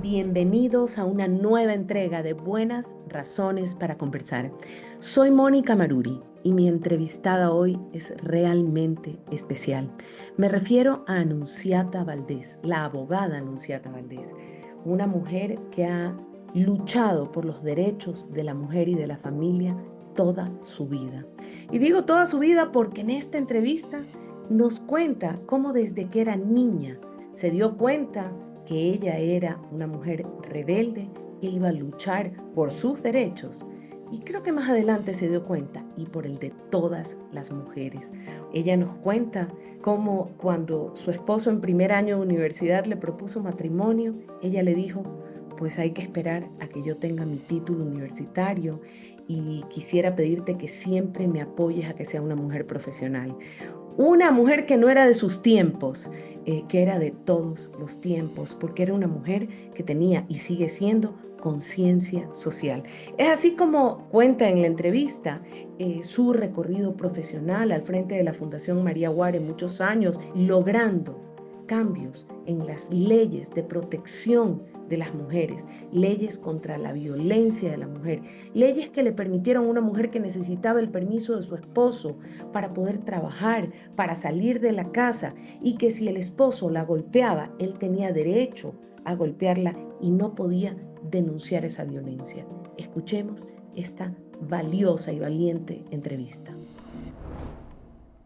Bienvenidos a una nueva entrega de Buenas Razones para Conversar. Soy Mónica Maruri y mi entrevistada hoy es realmente especial. Me refiero a Anunciata Valdés, la abogada Anunciata Valdés, una mujer que ha luchado por los derechos de la mujer y de la familia toda su vida. Y digo toda su vida porque en esta entrevista nos cuenta cómo desde que era niña se dio cuenta que ella era una mujer rebelde que iba a luchar por sus derechos. Y creo que más adelante se dio cuenta, y por el de todas las mujeres. Ella nos cuenta cómo cuando su esposo en primer año de universidad le propuso matrimonio, ella le dijo, pues hay que esperar a que yo tenga mi título universitario y quisiera pedirte que siempre me apoyes a que sea una mujer profesional. Una mujer que no era de sus tiempos, que era de todos los tiempos, porque era una mujer que tenía y sigue siendo conciencia social. Es así como cuenta en la entrevista su recorrido profesional al frente de la Fundación María Guare muchos años, logrando cambios en las leyes de protección de las mujeres, leyes contra la violencia de la mujer, leyes que le permitieron a una mujer que necesitaba el permiso de su esposo para poder trabajar, para salir de la casa, y que si el esposo la golpeaba, él tenía derecho a golpearla y no podía denunciar esa violencia. Escuchemos esta valiosa y valiente entrevista.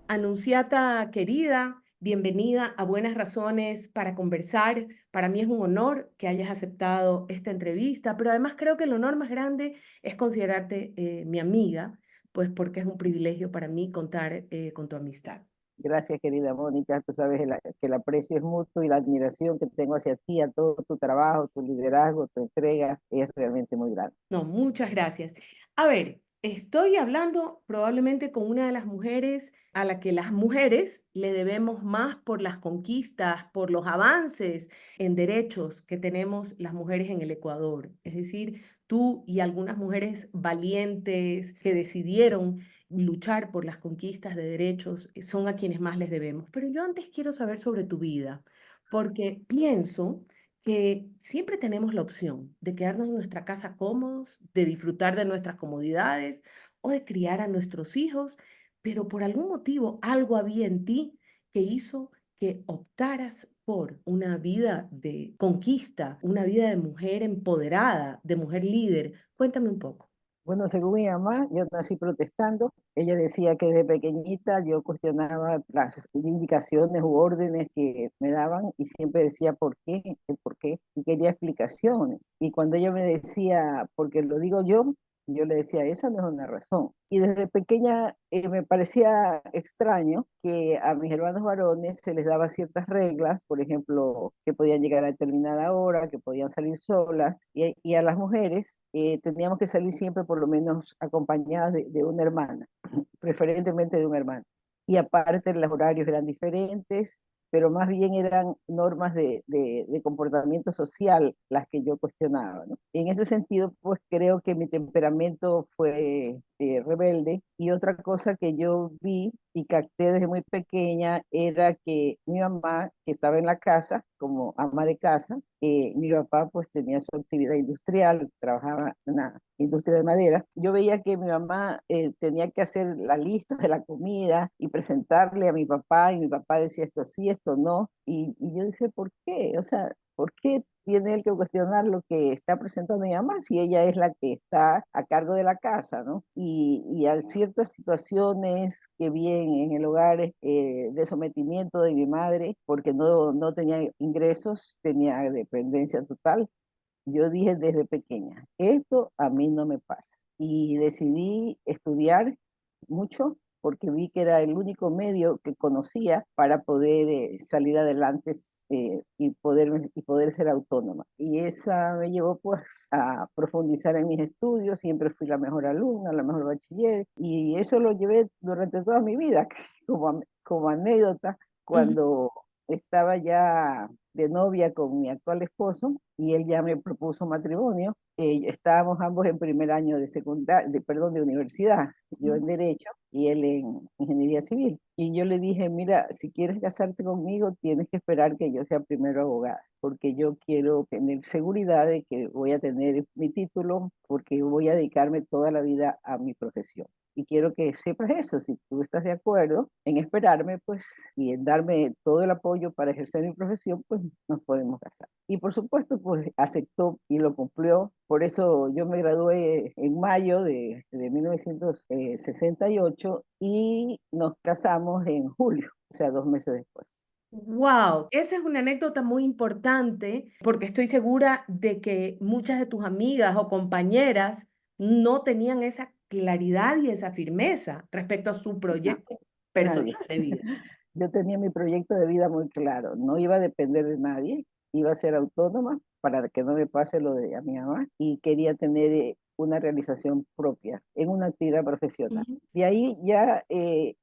Anunciata querida, bienvenida a Buenas Razones para Conversar. Para mí es un honor que hayas aceptado esta entrevista, pero además creo que el honor más grande es considerarte mi amiga, pues porque es un privilegio para mí contar con tu amistad. Gracias, querida Mónica. Tú sabes que el aprecio es mutuo y la admiración que tengo hacia ti, a todo tu trabajo, tu liderazgo, tu entrega, es realmente muy grande. No, muchas gracias. A ver, estoy hablando probablemente con una de las mujeres a la que las mujeres le debemos más por las conquistas, por los avances en derechos que tenemos las mujeres en el Ecuador. Es decir, tú y algunas mujeres valientes que decidieron luchar por las conquistas de derechos son a quienes más les debemos. Pero yo antes quiero saber sobre tu vida, porque pienso que siempre tenemos la opción de quedarnos en nuestra casa cómodos, de disfrutar de nuestras comodidades o de criar a nuestros hijos, pero por algún motivo algo había en ti que hizo que optaras por una vida de conquista, una vida de mujer empoderada, de mujer líder. Cuéntame un poco. Bueno, según mi mamá, yo nací protestando. Ella decía que desde pequeñita yo cuestionaba las indicaciones u órdenes que me daban y siempre decía el por qué, y quería explicaciones. Y cuando ella me decía, porque lo digo yo le decía, esa no es una razón. Y desde pequeña me parecía extraño que a mis hermanos varones se les daba ciertas reglas, por ejemplo, que podían llegar a determinada hora, que podían salir solas, y a las mujeres teníamos que salir siempre por lo menos acompañadas de una hermana, preferentemente de un hermano. Y aparte los horarios eran diferentes, pero más bien eran normas de comportamiento social las que yo cuestionaba, ¿no? En ese sentido, pues creo que mi temperamento fue rebelde, y otra cosa que yo vi y capté desde muy pequeña era que mi mamá, que estaba en la casa como ama de casa, mi papá pues tenía su actividad industrial, trabajaba en la industria de madera. Yo veía que mi mamá tenía que hacer la lista de la comida y presentarle a mi papá, y mi papá decía esto sí, esto no, y yo decía, ¿por qué? O sea, ¿por qué tiene él que cuestionar lo que está presentando mi mamá si ella es la que está a cargo de la casa, ¿no? Y a ciertas situaciones que vi en el hogar de sometimiento de mi madre, porque no tenía ingresos, tenía dependencia total, yo dije desde pequeña, esto a mí no me pasa. Y decidí estudiar mucho porque vi que era el único medio que conocía para poder salir adelante y poder ser autónoma. Y esa me llevó pues a profundizar en mis estudios, siempre fui la mejor alumna, la mejor bachiller, y eso lo llevé durante toda mi vida como anécdota Ujú. cuando estaba ya de novia con mi actual esposo y él ya me propuso matrimonio. Estábamos ambos en primer año de universidad, yo en Ujú. Derecho y él en Ingeniería Civil. Y yo le dije, mira, si quieres casarte conmigo, tienes que esperar que yo sea primero abogada, porque yo quiero tener seguridad de que voy a tener mi título, porque voy a dedicarme toda la vida a mi profesión. Y quiero que sepas eso, si tú estás de acuerdo en esperarme, pues, y en darme todo el apoyo para ejercer mi profesión, pues nos podemos casar. Y por supuesto, pues aceptó y lo cumplió. Por eso yo me gradué en mayo de 1968 y nos casamos en julio, o sea, 2 meses después. Wow, esa es una anécdota muy importante porque estoy segura de que muchas de tus amigas o compañeras no tenían esa claridad y esa firmeza respecto a su No, proyecto nadie. personal de vida. Yo tenía mi proyecto de vida muy claro, no iba a depender de nadie, iba a ser autónoma para que no me pase lo de a mi mamá y quería tener una realización propia en una actividad profesional. Ujú. De ahí ya,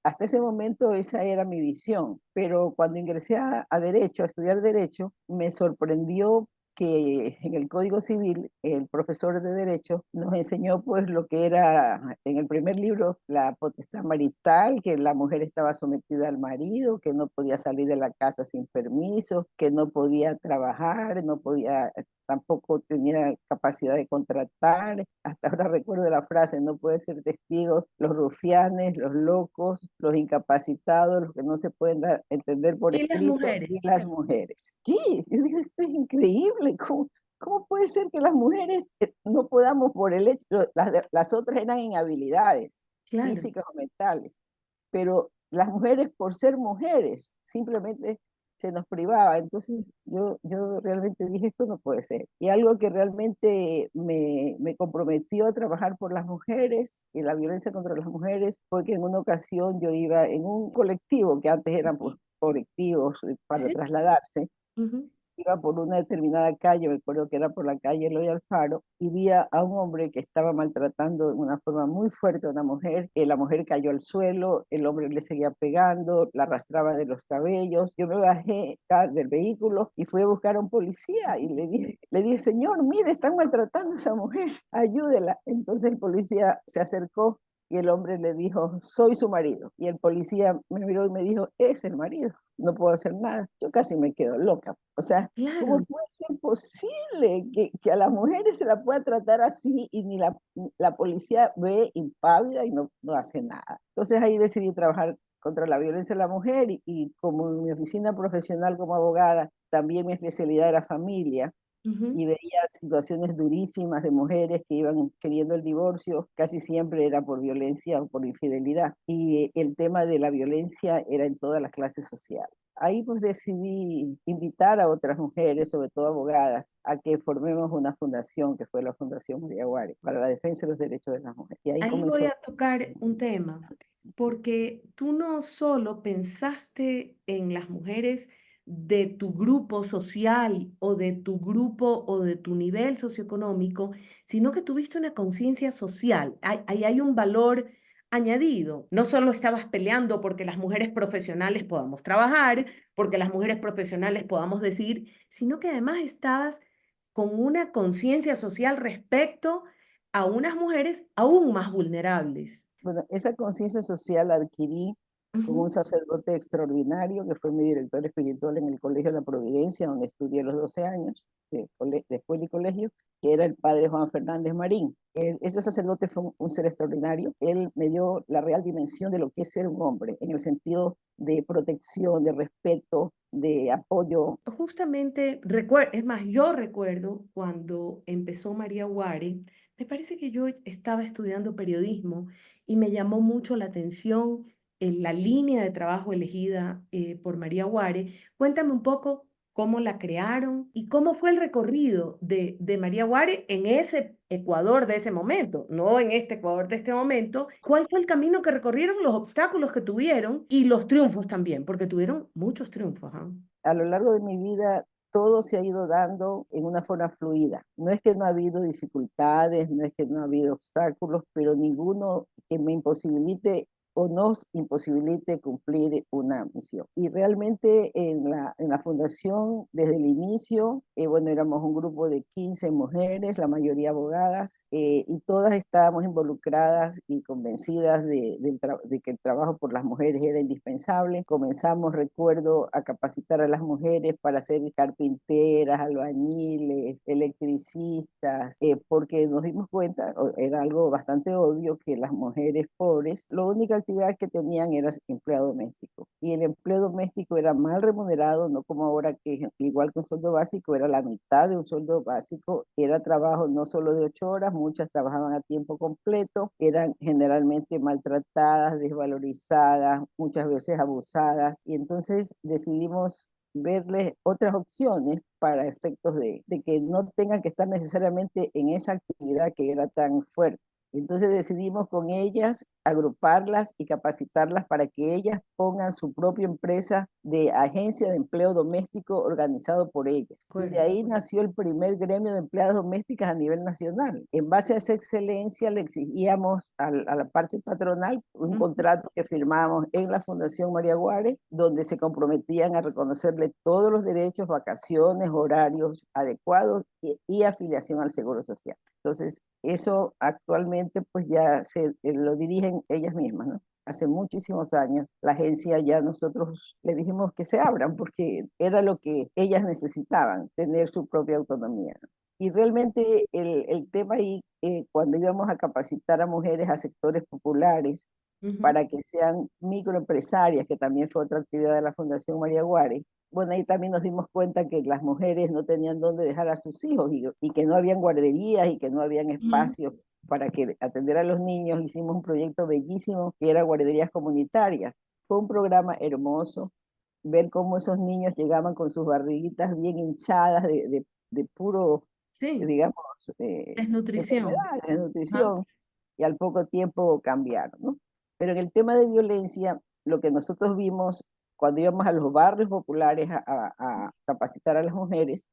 hasta ese momento esa era mi visión, pero cuando ingresé a Derecho, a estudiar Derecho, me sorprendió que en el Código Civil el profesor de Derecho nos enseñó pues lo que era en el primer libro la potestad marital, que la mujer estaba sometida al marido, que no podía salir de la casa sin permiso, que no podía trabajar, no podía, tampoco tenía capacidad de contratar. Hasta ahora recuerdo la frase, no pueden ser testigos los rufianes, los locos, los incapacitados, los que no se pueden dar, entender por Y las escrito, mujeres. y las mujeres. ¿Qué? Yo digo, esto es increíble. ¿Cómo puede ser que las mujeres no podamos por el hecho, las otras eran inhabilidades Claro. físicas o mentales, pero las mujeres por ser mujeres simplemente se nos privaba? Entonces yo realmente dije, esto no puede ser. Y algo que realmente me comprometió a trabajar por las mujeres y la violencia contra las mujeres, porque en una ocasión yo iba en un colectivo, que antes eran pues, colectivos para Sí. trasladarse, Ujú. iba por una determinada calle, me acuerdo que era por la calle Eloy Alfaro, y vi a un hombre que estaba maltratando de una forma muy fuerte a una mujer. La mujer cayó al suelo, el hombre le seguía pegando, la arrastraba de los cabellos. Yo me bajé del vehículo y fui a buscar a un policía y le dije, señor, mire, están maltratando a esa mujer, ayúdela. Entonces el policía se acercó y el hombre le dijo, soy su marido. Y el policía me miró y me dijo, es el marido, no puedo hacer nada. Yo casi me quedo loca. O sea, ¿cómo Claro. puede ser posible que a las mujeres se la pueda tratar así y ni la policía ve impávida y no hace nada? Entonces ahí decidí trabajar contra la violencia de la mujer y como en mi oficina profesional como abogada, también mi especialidad era familia Ujú. y veía situaciones durísimas de mujeres que iban queriendo el divorcio, casi siempre era por violencia o por infidelidad. Y el tema de la violencia era en todas las clases sociales. Ahí pues decidí invitar a otras mujeres, sobre todo abogadas, a que formemos una fundación, que fue la Fundación María Guari, para la defensa de los derechos de las mujeres. Y ahí Ahí voy comenzó. a tocar un tema, porque tú no solo pensaste en las mujeres de tu grupo social o de tu grupo o de tu nivel socioeconómico, sino que tuviste una conciencia social. Ahí hay un valor añadido. No solo estabas peleando porque las mujeres profesionales podamos trabajar, porque las mujeres profesionales podamos decidir, sino que además estabas con una conciencia social respecto a unas mujeres aún más vulnerables. Bueno, esa conciencia social la adquirí con un Ujú. sacerdote extraordinario que fue mi director espiritual en el Colegio de la Providencia, donde estudié los 12 años de escuela y colegio, que era el padre Juan Fernández Marín. Ese sacerdote fue un ser extraordinario. Él me dio la real dimensión de lo que es ser un hombre, en el sentido de protección, de respeto, de apoyo. Justamente, es más, yo recuerdo cuando empezó María Guare, me parece que yo estaba estudiando periodismo y me llamó mucho la atención la línea de trabajo elegida por María Guare. Cuéntame un poco cómo la crearon y cómo fue el recorrido de María Guare en ese Ecuador de ese momento, no en este Ecuador de este momento. ¿Cuál fue el camino que recorrieron, los obstáculos que tuvieron y los triunfos también? Porque tuvieron muchos triunfos, ¿ah? A lo largo de mi vida todo se ha ido dando en una forma fluida. No es que no ha habido dificultades, no es que no ha habido obstáculos, pero ninguno que me imposibilite o nos imposibilite cumplir una misión. Y realmente en la fundación, desde el inicio, bueno, éramos un grupo de 15 mujeres, la mayoría abogadas, y todas estábamos involucradas y convencidas de que el trabajo por las mujeres era indispensable. Comenzamos, recuerdo, a capacitar a las mujeres para ser carpinteras, albañiles, electricistas, porque nos dimos cuenta, era algo bastante obvio, que las mujeres pobres, la única actividad que tenían era empleo doméstico. Y el empleo doméstico era mal remunerado, no como ahora que igual que un sueldo básico, era la mitad de un sueldo básico, era trabajo no solo de 8 horas, muchas trabajaban a tiempo completo, eran generalmente maltratadas, desvalorizadas, muchas veces abusadas, y entonces decidimos verles otras opciones para efectos de que no tengan que estar necesariamente en esa actividad que era tan fuerte. Entonces decidimos con ellas agruparlas y capacitarlas para que ellas pongan su propia empresa de agencia de empleo doméstico organizado por ellas. Y de ahí nació el primer gremio de empleadas domésticas a nivel nacional. En base a esa excelencia le exigíamos a la parte patronal un contrato que firmamos en la Fundación María Guare, donde se comprometían a reconocerle todos los derechos, vacaciones, horarios adecuados y afiliación al Seguro Social. Entonces, eso actualmente pues ya lo dirigen ellas mismas, ¿no? Hace muchísimos años la agencia ya nosotros le dijimos que se abran porque era lo que ellas necesitaban, tener su propia autonomía, ¿no? Y realmente el tema ahí, cuando íbamos a capacitar a mujeres a sectores populares para que sean microempresarias, que también fue otra actividad de la Fundación María Guare, bueno, ahí también nos dimos cuenta que las mujeres no tenían dónde dejar a sus hijos y que no habían guarderías y que no habían espacios para que atender a los niños. Hicimos un proyecto bellísimo que era guarderías comunitarias. Fue un programa hermoso ver cómo esos niños llegaban con sus barriguitas bien hinchadas de puro, Sí, digamos, desnutrición. enfermedades, de Ajá. nutrición, y al poco tiempo cambiaron, ¿no? Pero en el tema de violencia, lo que nosotros vimos cuando íbamos a los barrios populares a capacitar a las mujeres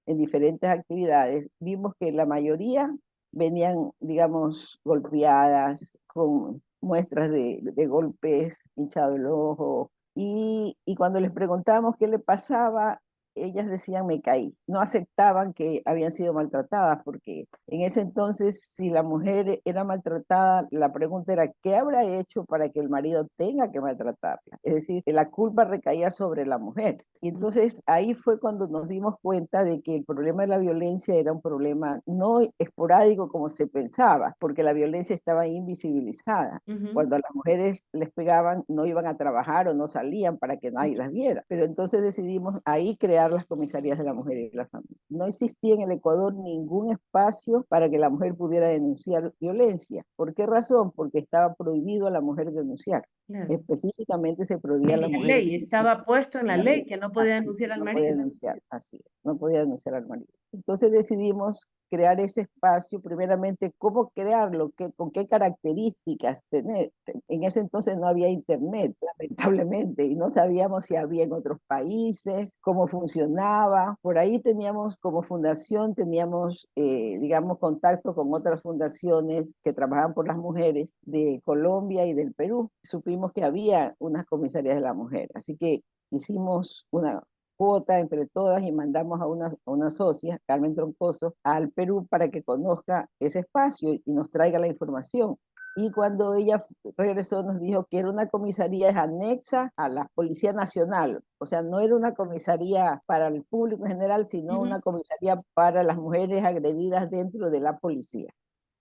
en diferentes actividades, vimos que la mayoría venían, digamos, golpeadas, con muestras de golpes, hinchado el ojo, y cuando les preguntábamos qué le pasaba, ellas decían me caí. No aceptaban que habían sido maltratadas, porque en ese entonces, si la mujer era maltratada, la pregunta era ¿qué habrá hecho para que el marido tenga que maltratarla? Es decir, que la culpa recaía sobre la mujer. Y entonces ahí fue cuando nos dimos cuenta de que el problema de la violencia era un problema no esporádico como se pensaba, porque la violencia estaba invisibilizada. Cuando a las mujeres les pegaban, no iban a trabajar o no salían para que nadie las viera. Pero entonces decidimos ahí crear las comisarías de la mujer y la familia. No existía en el Ecuador ningún espacio para que la mujer pudiera denunciar violencia. ¿Por qué razón? Porque estaba prohibido a la mujer denunciar. Claro. Específicamente se prohibía a En la la mujer ley, denunciar estaba puesto en en la la ley ley. que no podía Así, denunciar al no podía marido. denunciar, así, no podía denunciar al marido. Entonces decidimos crear ese espacio, primeramente, cómo crearlo, con qué características tener. En ese entonces no había internet, lamentablemente, y no sabíamos si había en otros países, cómo funcionaba. Por ahí teníamos, como fundación, teníamos, digamos, contacto con otras fundaciones que trabajaban por las mujeres de Colombia y del Perú. Supimos que había unas comisarías de la mujer, así que hicimos una cuota entre todas y mandamos a una socia, Carmen Troncoso, al Perú para que conozca ese espacio y nos traiga la información. Y cuando ella regresó nos dijo que era una comisaría anexa a la Policía Nacional, o sea, no era una comisaría para el público en general, sino Ujú. una comisaría para las mujeres agredidas dentro de la policía.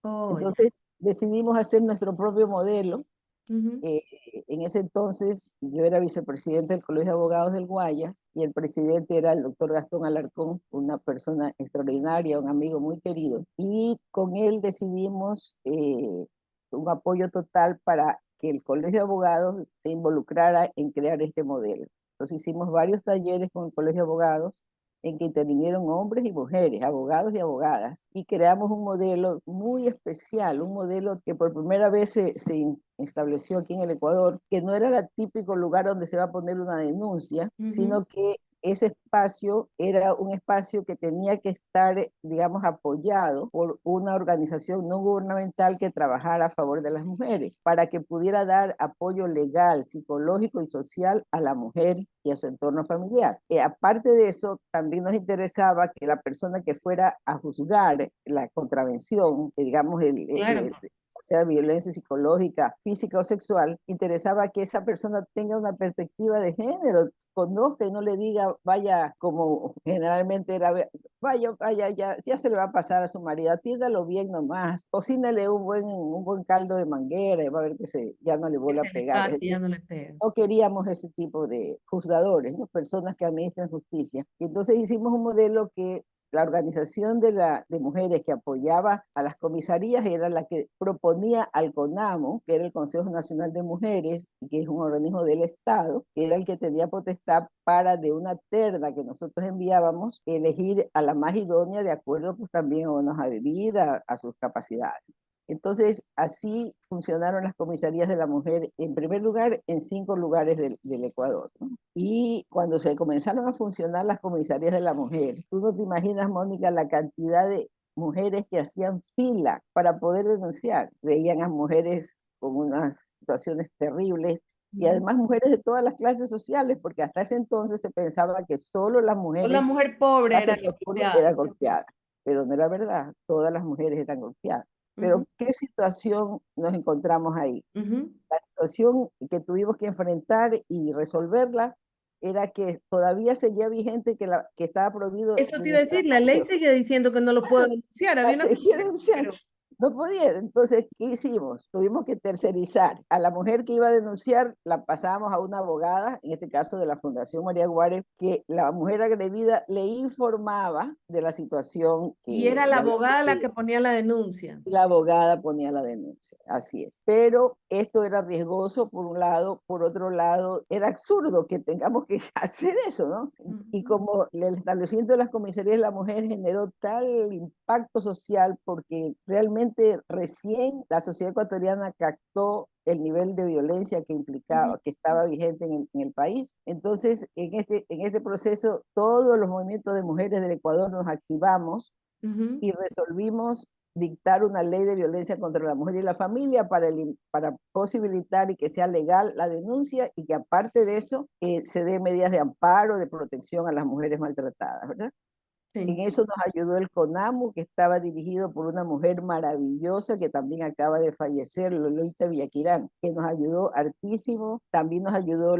Oh, ya. Entonces decidimos hacer nuestro propio modelo. Ujú. eh, en ese entonces yo era vicepresidente del Colegio de Abogados del Guayas y el presidente era el doctor Gastón Alarcón, una persona extraordinaria, un amigo muy querido. Y con él decidimos un apoyo total para que el Colegio de Abogados se involucrara en crear este modelo. Entonces hicimos varios talleres con el Colegio de Abogados en que intervinieron hombres y mujeres, abogados y abogadas, y creamos un modelo muy especial, un modelo que por primera vez se estableció aquí en el Ecuador, que no era el típico lugar donde se va a poner una denuncia, Ujú. sino que ese espacio era un espacio que tenía que estar, digamos, apoyado por una organización no gubernamental que trabajara a favor de las mujeres, para que pudiera dar apoyo legal, psicológico y social a la mujer y a su entorno familiar. Aparte de eso, también nos interesaba que la persona que fuera a juzgar la contravención, digamos, Claro. sea violencia psicológica, física o sexual, interesaba que esa persona tenga una perspectiva de género, conozca y no le diga, vaya, como generalmente era, vaya, ya se le va a pasar a su marido, atiéndalo bien nomás, cocínale un buen caldo de manguera y va a ver que ya no le Que vuelve a se le pegar. Es pase y decir, ya no le pega. no queríamos ese tipo de juzgadores, ¿no? Personas que administran justicia. Y entonces hicimos un modelo que la organización de mujeres que apoyaba a las comisarías era la que proponía al CONAMO, que era el Consejo Nacional de Mujeres, que es un organismo del Estado, que era el que tenía potestad para, de una terna que nosotros enviábamos, elegir a la más idónea de acuerdo pues también a una hoja de vida, a sus capacidades. Entonces, así funcionaron las comisarías de la mujer, en primer lugar, en 5 lugares del Ecuador, ¿no? Y cuando se comenzaron a funcionar las comisarías de la mujer, tú no te imaginas, Mónica, la cantidad de mujeres que hacían fila para poder denunciar. Veían a mujeres con unas situaciones terribles y Ujú. además mujeres de todas las clases sociales, porque hasta ese entonces se pensaba que solo las O la mujeres mujer pobre era clase la oscura golpeada. era golpeada, pero no era verdad, todas las mujeres eran golpeadas. Ujú, Pero ¿qué situación nos encontramos ahí? ujú. La situación que tuvimos que enfrentar y resolverla era que todavía seguía vigente que estaba prohibido Eso te iba a denunciar decir, al la ley marido. sigue diciendo que no lo puedo denunciar. La Había una seguía denunciando. pero No podía. Entonces, ¿qué hicimos? Tuvimos que tercerizar. A la mujer que iba a denunciar la pasábamos a una abogada, en este caso de la Fundación María Guárez, que la mujer agredida le informaba de la situación y era que la le había abogada la ocurrido. que ponía la denuncia. La abogada ponía la denuncia, así es. Pero esto era riesgoso por un lado, por otro lado, era absurdo que tengamos que hacer eso, ¿no? Y Ujú, como el establecimiento de las comisarías de la mujer generó tal impacto social porque realmente recién la sociedad ecuatoriana captó el nivel de violencia que ujú, implicaba, que estaba vigente en el país. Entonces, en este proceso, todos los movimientos de mujeres del Ecuador nos activamos ujú. y resolvimos dictar una ley de violencia contra la mujer y la familia para posibilitar y que sea legal la denuncia y que aparte de eso se dé medidas de amparo, de protección a las mujeres maltratadas, ¿verdad? En Sí. eso nos ayudó el CONAMU, que estaba dirigido por una mujer maravillosa que también acaba de fallecer, Lolita Villaquirán, que nos ayudó hartísimo. También nos ayudó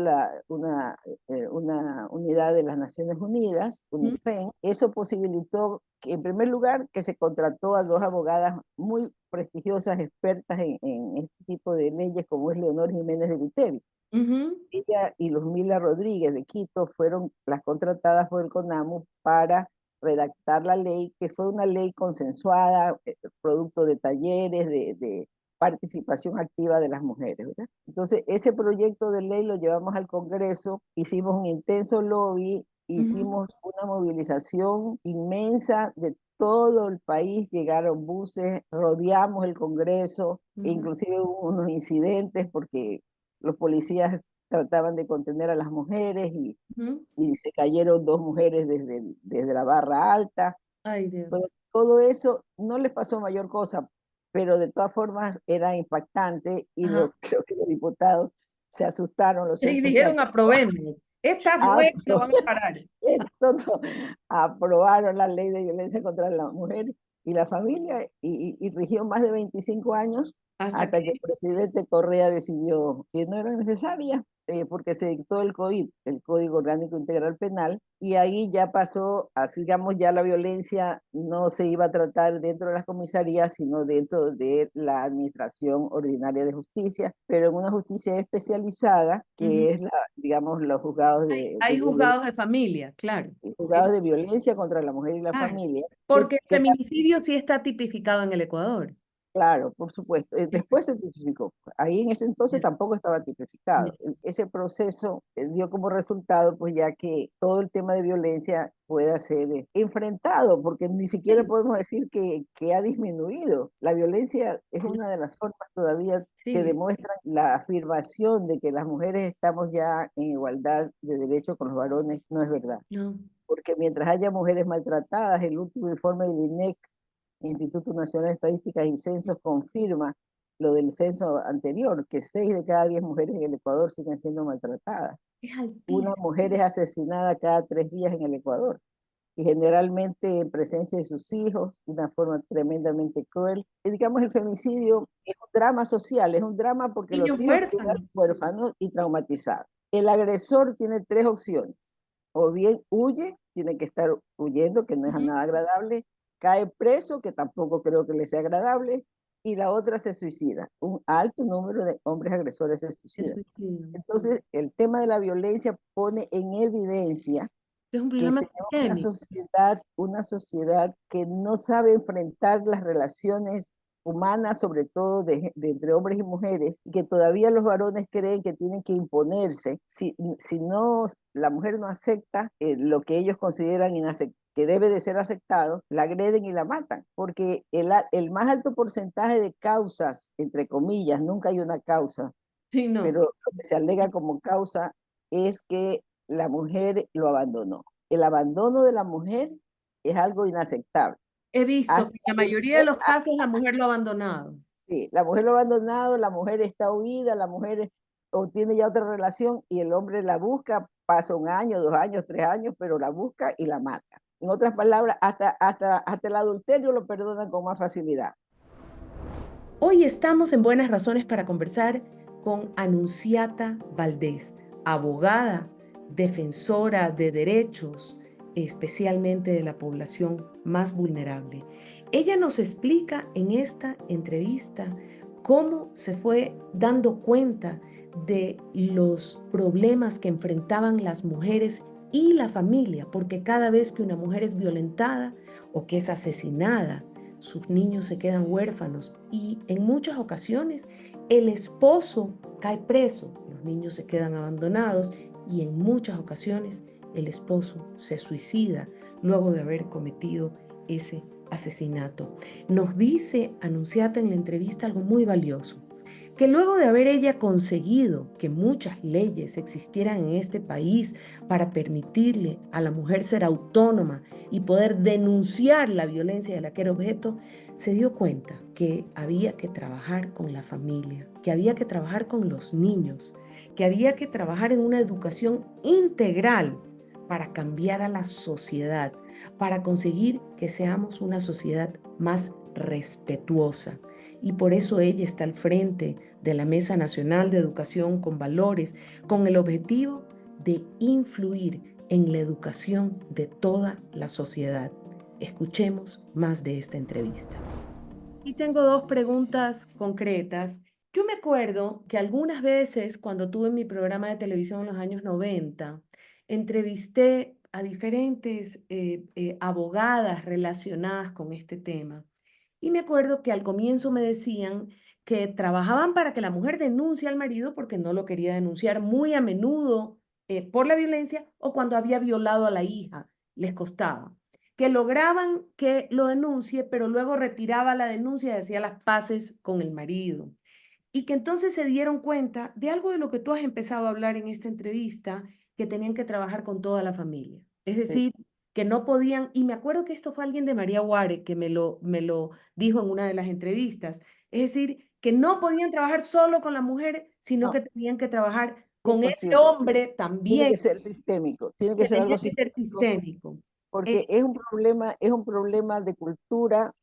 una unidad de las Naciones Unidas, Ujú, UNIFEN. Eso posibilitó, que, en primer lugar, que se contrató a 2 abogadas muy prestigiosas, expertas en este tipo de leyes, como es Leonor Jiménez de Viteri. ujú, Ella y Luzmila Rodríguez de Quito fueron las contratadas por el CONAMU para redactar la ley, que fue una ley consensuada, producto de talleres, de participación activa de las mujeres, ¿verdad? Entonces, ese proyecto de ley lo llevamos al Congreso, hicimos un intenso lobby, ujú, hicimos una movilización inmensa de todo el país, llegaron buses, rodeamos el Congreso, e ujú, inclusive hubo unos incidentes porque los policías trataban de contener a las mujeres ujú. y se cayeron 2 mujeres desde la barra alta. Ay, Dios. Pero todo eso no les pasó mayor cosa, pero de todas formas era impactante y Ajá. creo que los diputados se asustaron, los Y expertos dijeron aprobemos. Esta fue, lo van a parar. entonces, aprobaron la ley de violencia contra la mujer y la familia y rigió más de 25 años Hasta hasta que el que presidente Correa decidió que no era necesaria porque se dictó el COIP, el Código Orgánico Integral Penal, y ahí ya pasó, así digamos, ya la violencia no se iba a tratar dentro de las comisarías, sino dentro de la Administración Ordinaria de Justicia, pero en una justicia especializada, ujú. que es, digamos, los juzgados de Hay violencia juzgados de familia, claro. juzgados de violencia contra la mujer y la Claro. familia, Porque el que feminicidio sí está tipificado en el Ecuador. Claro, por supuesto. Después se tipificó. Ahí en ese entonces tampoco estaba tipificado. Ese proceso dio como resultado, pues ya que todo el tema de violencia pueda ser enfrentado, porque ni siquiera Sí, podemos decir que ha disminuido. La violencia es una de las formas todavía que sí, demuestran la afirmación de que las mujeres estamos ya en igualdad de derechos con los varones, no es verdad. no. Porque mientras haya mujeres maltratadas, el último informe del INEC, Instituto Nacional de Estadísticas y Censos, confirma lo del censo anterior, que 6 de cada 10 mujeres en el Ecuador siguen siendo maltratadas. Es Una mujer es altísimo. asesinada cada 3 días en el Ecuador, y generalmente en presencia de sus hijos, de una forma tremendamente cruel. Y digamos, el femicidio es un drama social, es un drama porque Niños los hijos quedan huérfanos. huérfanos y traumatizados. El agresor tiene 3 opciones: o bien huye, tiene que estar huyendo, que no es Ujú. nada agradable; cae preso, que tampoco creo que le sea agradable; y la otra se suicida. Un alto número de hombres agresores se Se suicidan. suicidan. Entonces, el tema de la violencia pone en evidencia Es un que problema tenemos sistémico. una sociedad que no sabe enfrentar las relaciones humanas, sobre todo de entre hombres y mujeres, y que todavía los varones creen que tienen que imponerse. Si no, la mujer no acepta lo que ellos consideran que debe de ser aceptado, la agreden y la matan, porque el más alto porcentaje de causas, entre comillas, nunca hay una causa, Sí, no. pero lo que se alega como causa es que la mujer lo abandonó. El abandono de la mujer es algo inaceptable. He visto Hasta que en la mayoría de la, los casos la mujer lo ha abandonado. sí, la mujer lo ha abandonado, la mujer está huida, la mujer o tiene ya otra relación y el hombre la busca, pasa 1 año, 2 años, 3 años, pero la busca y la mata. En otras palabras, hasta el adulterio lo perdonan con más facilidad. Hoy estamos en Buenas Razones para conversar con Anunciata Valdés, abogada, defensora de derechos, especialmente de la población más vulnerable. Ella nos explica en esta entrevista cómo se fue dando cuenta de los problemas que enfrentaban las mujeres y la familia, porque cada vez que una mujer es violentada o que es asesinada, sus niños se quedan huérfanos y en muchas ocasiones el esposo cae preso, los niños se quedan abandonados y en muchas ocasiones el esposo se suicida luego de haber cometido ese asesinato. Nos dice Anunciata en la entrevista algo muy valioso, que luego de haber ella conseguido que muchas leyes existieran en este país para permitirle a la mujer ser autónoma y poder denunciar la violencia de la que era objeto, se dio cuenta que había que trabajar con la familia, que había que trabajar con los niños, que había que trabajar en una educación integral para cambiar a la sociedad, para conseguir que seamos una sociedad más respetuosa. Y por eso ella está al frente de la Mesa Nacional de Educación con Valores, con el objetivo de influir en la educación de toda la sociedad. Escuchemos más de esta entrevista. Y tengo dos preguntas concretas. Yo me acuerdo que algunas veces cuando tuve mi programa de televisión en los años 90, entrevisté a diferentes abogadas relacionadas con este tema. Y me acuerdo que al comienzo me decían que trabajaban para que la mujer denuncie al marido porque no lo quería denunciar muy a menudo por la violencia o cuando había violado a la hija, les costaba que lograban que lo denuncie, pero luego retiraba la denuncia y hacía las paces con el marido. Y que entonces se dieron cuenta de algo de lo que tú has empezado a hablar en esta entrevista, que tenían que trabajar con toda la familia. Es Sí, decir, que no podían, y me acuerdo que esto fue alguien de María Guare que me lo dijo en una de las entrevistas, es decir, que no podían trabajar solo con la mujer, sino no, que tenían que trabajar con ese imposible. hombre Tiene también, que ser sistémico, tiene que que ser algo tenía que ser sistémico, sistémico. porque es un problema de cultura,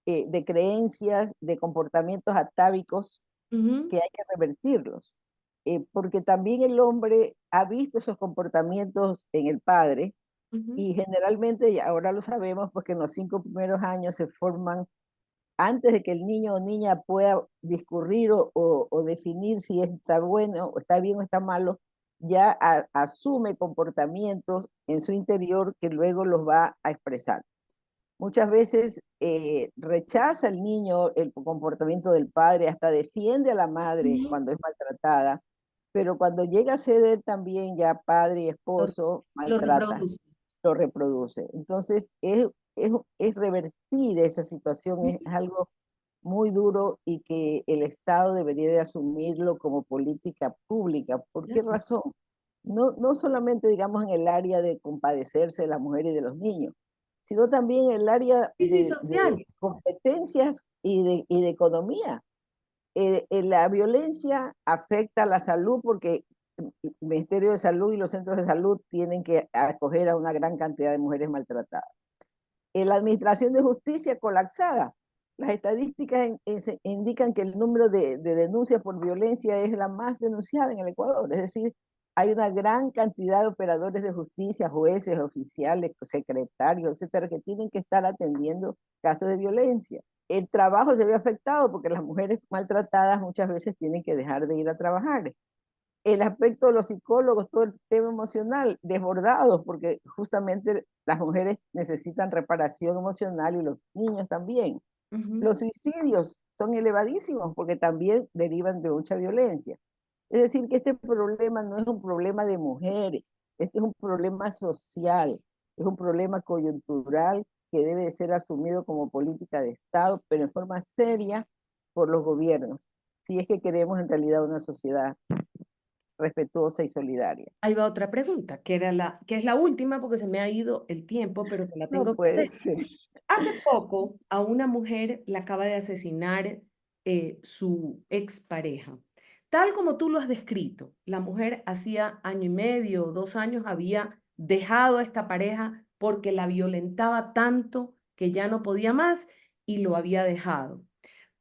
de creencias, de comportamientos atávicos Ujú, que hay que revertirlos. Porque también el hombre ha visto esos comportamientos en el padre ujú. y generalmente, y ahora lo sabemos, pues que en los 5 primeros años se forman, antes de que el niño o niña pueda discurrir o definir si está bueno o está bien o está malo, ya asume comportamientos en su interior que luego los va a expresar. Muchas veces rechaza el niño el comportamiento del padre, hasta defiende a la madre Ujú. cuando es maltratada, pero cuando llega a ser él también ya padre y Lo, esposo, lo maltrata, reproduce. lo reproduce. Entonces, es revertir esa situación, es algo muy duro y que el Estado debería de asumirlo como política pública. ¿Por qué Claro. razón? No solamente, digamos, en el área de compadecerse de las mujeres y de los niños, sino también en el área Crisis de social. competencias y de economía. La violencia afecta a la salud porque el Ministerio de Salud y los centros de salud tienen que acoger a una gran cantidad de mujeres maltratadas. La administración de justicia colapsada. Las estadísticas indican que el número de denuncias por violencia es la más denunciada en el Ecuador. Es decir, hay una gran cantidad de operadores de justicia, jueces, oficiales, secretarios, etcétera, que tienen que estar atendiendo casos de violencia. El trabajo se ve afectado porque las mujeres maltratadas muchas veces tienen que dejar de ir a trabajar. El aspecto de los psicólogos, todo el tema emocional, desbordados, porque justamente las mujeres necesitan reparación emocional y los niños también. Ujú. Los suicidios son elevadísimos porque también derivan de mucha violencia. Es decir, que este problema no es un problema de mujeres, este es un problema social, es un problema coyuntural que debe de ser asumido como política de Estado, pero en forma seria por los gobiernos, si es que queremos en realidad una sociedad respetuosa y solidaria. Ahí va otra pregunta, que es la última porque se me ha ido el tiempo, pero te la No tengo que puede hacer. ser. Hace poco a una mujer la acaba de asesinar su expareja. Tal como tú lo has descrito, la mujer hacía año y medio o 2 años había dejado a esta pareja porque la violentaba tanto que ya no podía más y lo había dejado.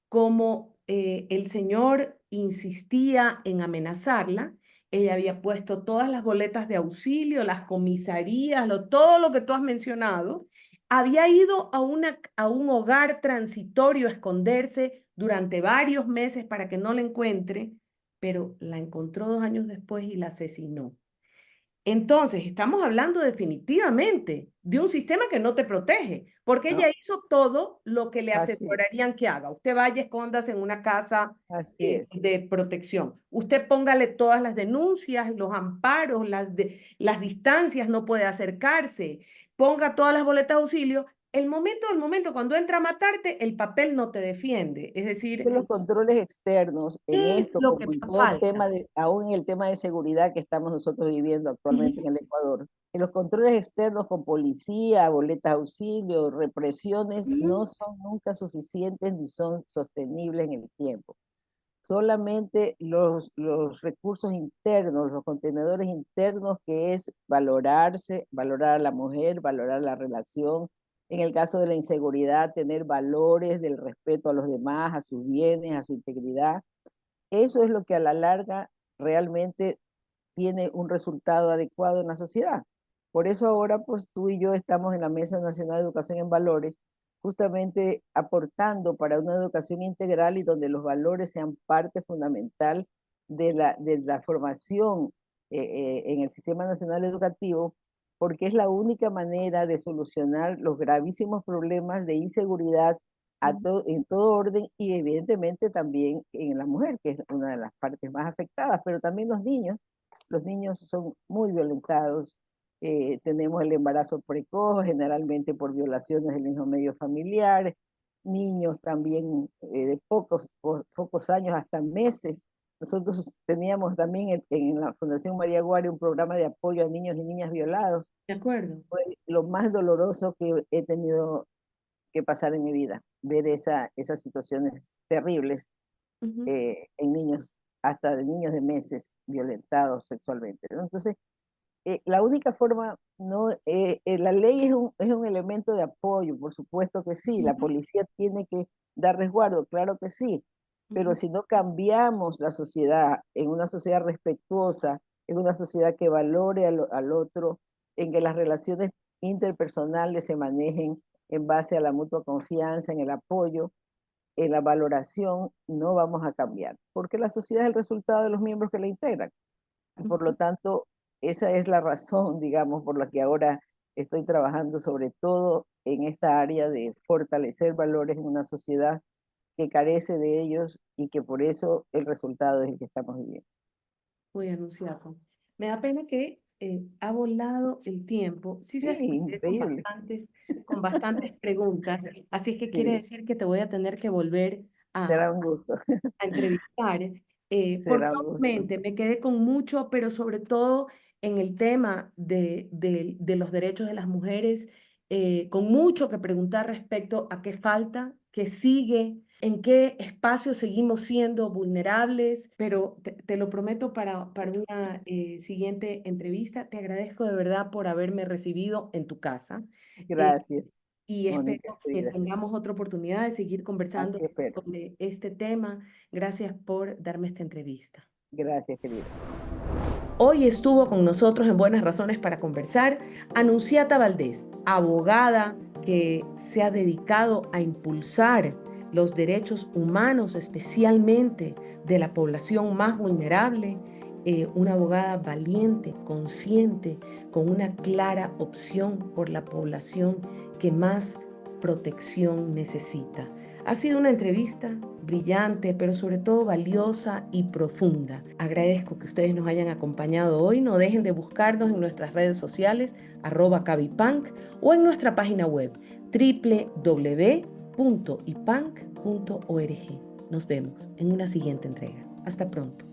Como el señor insistía en amenazarla, ella había puesto todas las boletas de auxilio, las comisarías, todo lo que tú has mencionado. Había ido a un hogar transitorio a esconderse durante varios meses para que no la encuentre, pero la encontró 2 años después y la asesinó. Entonces, estamos hablando definitivamente de un sistema que no te protege, porque ella No, hizo todo lo que le así es, asesorarían que haga. Usted vaya, escóndase en una casa así es. de protección. Usted póngale todas las denuncias, los amparos, las distancias, no puede acercarse. Ponga todas las boletas de auxilio. El momento cuando entra a matarte, el papel no te defiende. Es Que decir, los controles externos en es esto, lo que como en todo el falta. tema aún en el tema de seguridad que estamos nosotros viviendo actualmente en Ujú, el Ecuador, que los controles externos con policía, boletas de auxilio, represiones, ujú, no son nunca suficientes ni son sostenibles en el tiempo. Solamente los recursos internos, los contenedores internos, que es valorarse, valorar a la mujer, valorar la relación. En el caso de la inseguridad, tener valores del respeto a los demás, a sus bienes, a su integridad. Eso es lo que a la larga realmente tiene un resultado adecuado en la sociedad. Por eso ahora, pues tú y yo estamos en la Mesa Nacional de Educación en Valores, justamente aportando para una educación integral y donde los valores sean parte fundamental de la formación en el Sistema Nacional Educativo, porque es la única manera de solucionar los gravísimos problemas de inseguridad ujú. en todo orden y evidentemente también en la mujer, que es una de las partes más afectadas, pero también los niños son muy violentados. Tenemos el embarazo precoz, generalmente por violaciones del mismo medio familiar, niños también de pocos años, hasta meses. Nosotros teníamos también en la Fundación María Guari un programa de apoyo a niños y niñas violados. De acuerdo. Fue lo más doloroso que he tenido que pasar en mi vida, ver esas situaciones terribles Ujú, en niños, hasta de niños de meses violentados sexualmente, ¿no? Entonces, la única forma, no, la ley es un elemento de apoyo, por supuesto que sí, la ujú, policía tiene que dar resguardo, claro que sí, pero ujú. si no cambiamos la sociedad en una sociedad respetuosa, en una sociedad que valore al otro, en que las relaciones interpersonales se manejen en base a la mutua confianza, en el apoyo, en la valoración, no vamos a cambiar, porque la sociedad es el resultado de los miembros que la integran. Y por lo Ujú. tanto, esa es la razón, digamos, por la que ahora estoy trabajando sobre todo en esta área de fortalecer valores en una sociedad que carece de ellos y que por eso el resultado es el que estamos viviendo. Voy a anunciarlo. Me da pena que ha volado el tiempo. Sí Sí, sé que me quedé increíble. con bastantes preguntas, así es que quiere Sí, decir que te voy a tener que volver será un gusto, a entrevistar. Porque será un gusto. obviamente me quedé con mucho, pero sobre todo en el tema de los derechos de las mujeres, con mucho que preguntar respecto a qué falta, qué sigue, en qué espacio seguimos siendo vulnerables, pero te lo prometo para una siguiente entrevista. Te agradezco de verdad por haberme recibido en tu casa. eh, Gracias, y Mónica, espero que querida. tengamos otra oportunidad de seguir conversando Así espero. sobre este tema. Gracias por darme esta entrevista. Gracias, querida. Hoy estuvo con nosotros en Buenas Razones para Conversar Anunciata Valdés, abogada que se ha dedicado a impulsar los derechos humanos, especialmente de la población más vulnerable, una abogada valiente, consciente, con una clara opción por la población que más protección necesita. Ha sido una entrevista brillante, pero sobre todo valiosa y profunda. Agradezco que ustedes nos hayan acompañado hoy. No dejen de buscarnos en nuestras redes sociales, @cabipunk, o en nuestra página web, www.ipank.org. Nos vemos en una siguiente entrega. Hasta pronto.